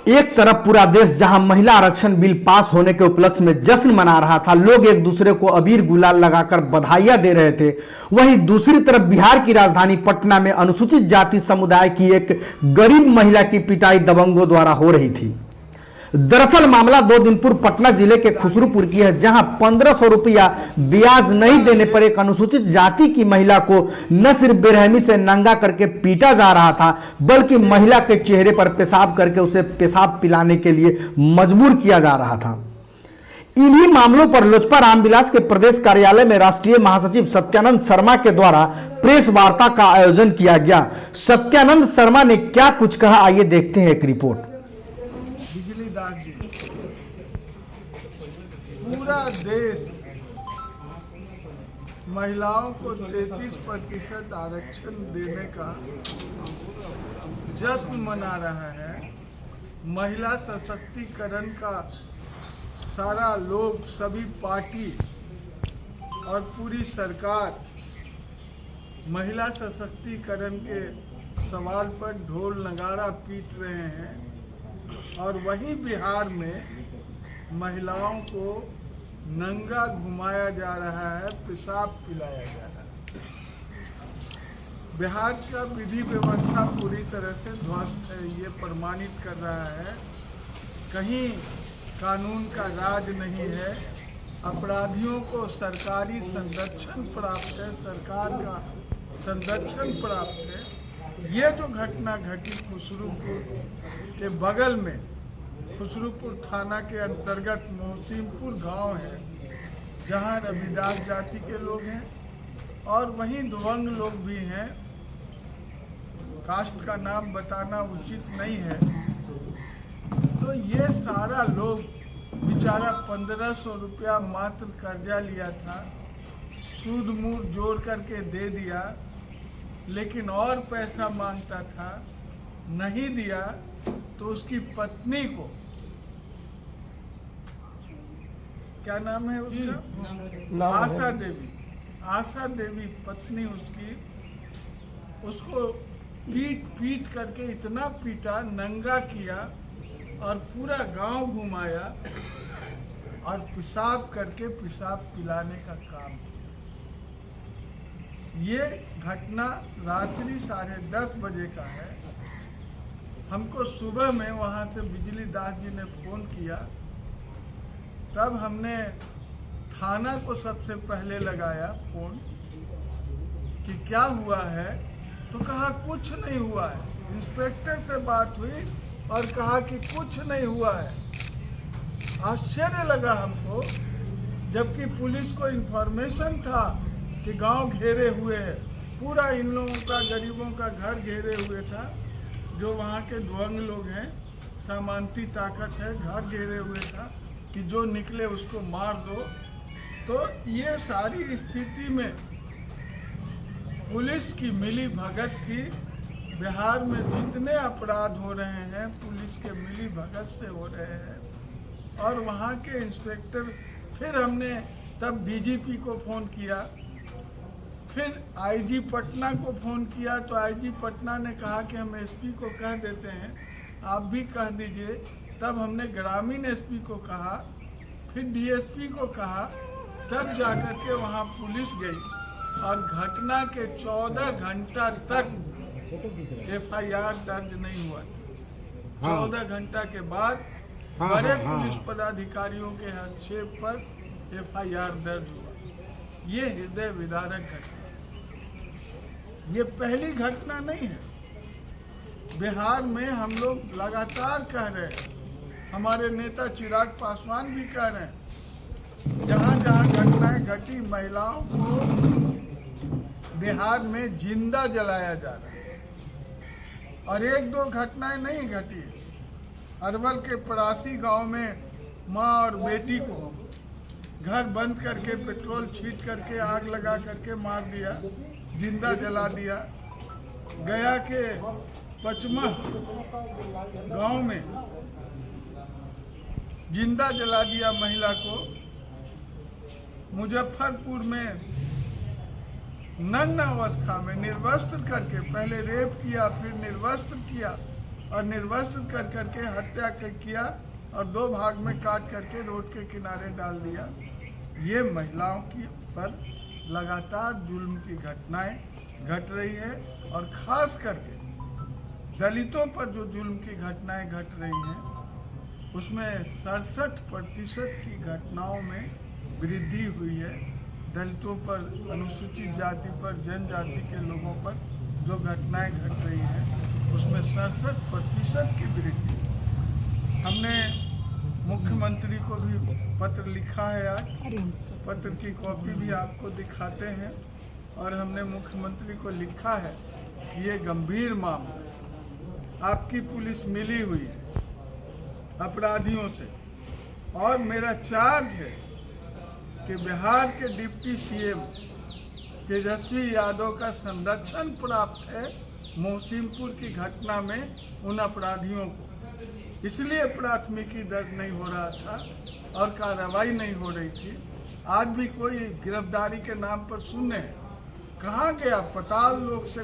एक तरफ पूरा देश जहां महिला आरक्षण बिल पास होने के उपलक्ष्य में जश्न मना रहा था, लोग एक दूसरे को अबीर गुलाल लगाकर बधाइयां दे रहे थे। वहीं दूसरी तरफ बिहार की राजधानी पटना में अनुसूचित जाति समुदाय की एक गरीब महिला की पिटाई दबंगों द्वारा हो रही थी। दरअसल मामला 2 दिन पूर्व पटना जिले के खुसरूपुर की है, जहां 1500 रुपया ब्याज नहीं देने पर एक अनुसूचित जाति की महिला को न सिर्फ बेरहमी से नंगा करके पीटा जा रहा था, बल्कि महिला के चेहरे पर पेशाब करके उसे पेशाब पिलाने के लिए मजबूर किया जा रहा था। इन्हीं मामलों पर लोजपा रामविलास के प्रदेश कार्यालय में राष्ट्रीय महासचिव सत्यानंद शर्मा के द्वारा प्रेस वार्ता का आयोजन किया गया। सत्यानंद शर्मा ने क्या कुछ कहा, आइए देखते हैं एक रिपोर्ट। जी, पूरा देश महिलाओं को 33% आरक्षण देने का जश्न मना रहा है। महिला सशक्तिकरण का सारा लोग, सभी पार्टी और पूरी सरकार महिला सशक्तिकरण के सवाल पर ढोल नगाड़ा पीट रहे हैं, और वहीं बिहार में महिलाओं को नंगा घुमाया जा रहा है, पेशाब पिलाया जा रहा है। बिहार का विधि व्यवस्था पूरी तरह से ध्वस्त है, ये प्रमाणित कर रहा है। कहीं कानून का राज नहीं है, अपराधियों को सरकारी संरक्षण प्राप्त है, सरकार का संरक्षण प्राप्त है। ये जो घटना घटी खुसरूपुर के बगल में, खुसरूपुर थाना के अंतर्गत मोहसिनपुर गांव है, जहां रविदास जाति के लोग हैं और वहीं दबंग लोग भी हैं। कास्ट का नाम बताना उचित नहीं है। तो ये सारा लोग बेचारा 1500 रुपया मात्र कर्जा लिया था, सूद मूर जोड़ करके दे दिया, लेकिन और पैसा मांगता था, नहीं दिया तो उसकी पत्नी को, क्या नाम है उसका, आशा देवी पत्नी उसकी, उसको पीट करके इतना पीटा, नंगा किया और पूरा गांव घुमाया और पेशाब करके पेशाब पिलाने का काम किया। ये घटना रात्रि 10:30 बजे का है। हमको सुबह में वहाँ से बिजली दास जी ने फ़ोन किया, तब हमने थाना को सबसे पहले लगाया फ़ोन कि क्या हुआ है, तो कहा कुछ नहीं हुआ है। इंस्पेक्टर से बात हुई और कहा कि कुछ नहीं हुआ है। आश्चर्य लगा हमको, जबकि पुलिस को इन्फॉर्मेशन था कि गांव घेरे हुए है, पूरा इन लोगों का, गरीबों का घर घेरे हुए था, जो वहाँ के दबंग लोग हैं, सामंती ताकत है, घर घेरे हुए था कि जो निकले उसको मार दो। तो ये सारी स्थिति में पुलिस की मिली भगत थी। बिहार में जितने अपराध हो रहे हैं पुलिस के मिली भगत से हो रहे हैं। और वहाँ के इंस्पेक्टर, फिर हमने तब डीजीपी को फ़ोन किया, फिर आईजी पटना को फ़ोन किया, तो आईजी पटना ने कहा कि हम एसपी को कह देते हैं, आप भी कह दीजिए। तब हमने ग्रामीण एसपी को कहा, फिर डीएसपी को कहा, तब जाकर के वहाँ पुलिस गई और घटना के 14 घंटा तक एफआईआर दर्ज नहीं हुआ था। 14 घंटा के बाद बड़े पुलिस पदाधिकारियों के हस्तक्षेप पर एफआईआर दर्ज हुआ। ये हृदय विदारक घटना, ये पहली घटना नहीं है। बिहार में हम लोग लगातार कह रहे हैं, हमारे नेता चिराग पासवान भी कह रहे हैं, जहाँ जहाँ घटनाएं घटी महिलाओं को बिहार में जिंदा जलाया जा रहा है। और 1-2 घटनाएं नहीं घटी। अरवल के पड़ासी गांव में माँ और बेटी को घर बंद करके पेट्रोल छीट करके आग लगा करके मार दिया, जिंदा जला दिया। गया के पचमा गांव में जिंदा जला दिया महिला को। मुजफ्फरपुर में नग्न अवस्था में निर्वस्त्र करके, पहले रेप किया फिर निर्वस्त्र किया, और निर्वस्त्र कर करके हत्या किया और 2 भाग में काट करके रोड के किनारे डाल दिया। ये महिलाओं की पर लगातार जुल्म की घटनाएं घट रही है और खास करके दलितों पर जो जुल्म की घटनाएं घट रही हैं उसमें 67% की घटनाओं में वृद्धि हुई है। दलितों पर, अनुसूचित जाति पर, जनजाति के लोगों पर जो घटनाएं घट रही हैं उसमें 67% की वृद्धि। हमने मुख्यमंत्री को भी पत्र लिखा है आज, पत्र की कॉपी भी आपको दिखाते हैं। और हमने मुख्यमंत्री को लिखा है कि ये गंभीर मामला, आपकी पुलिस मिली हुई है अपराधियों से और मेरा चार्ज है कि बिहार के डिप्टी सीएम तेजस्वी यादव का संरक्षण प्राप्त है मोहसिनपुर की घटना में उन अपराधियों को, इसलिए प्राथमिकी दर्ज नहीं हो रहा था और कार्रवाई नहीं हो रही थी। आज भी कोई गिरफ्तारी के नाम पर सुने, कहाँ गया पताल लोग से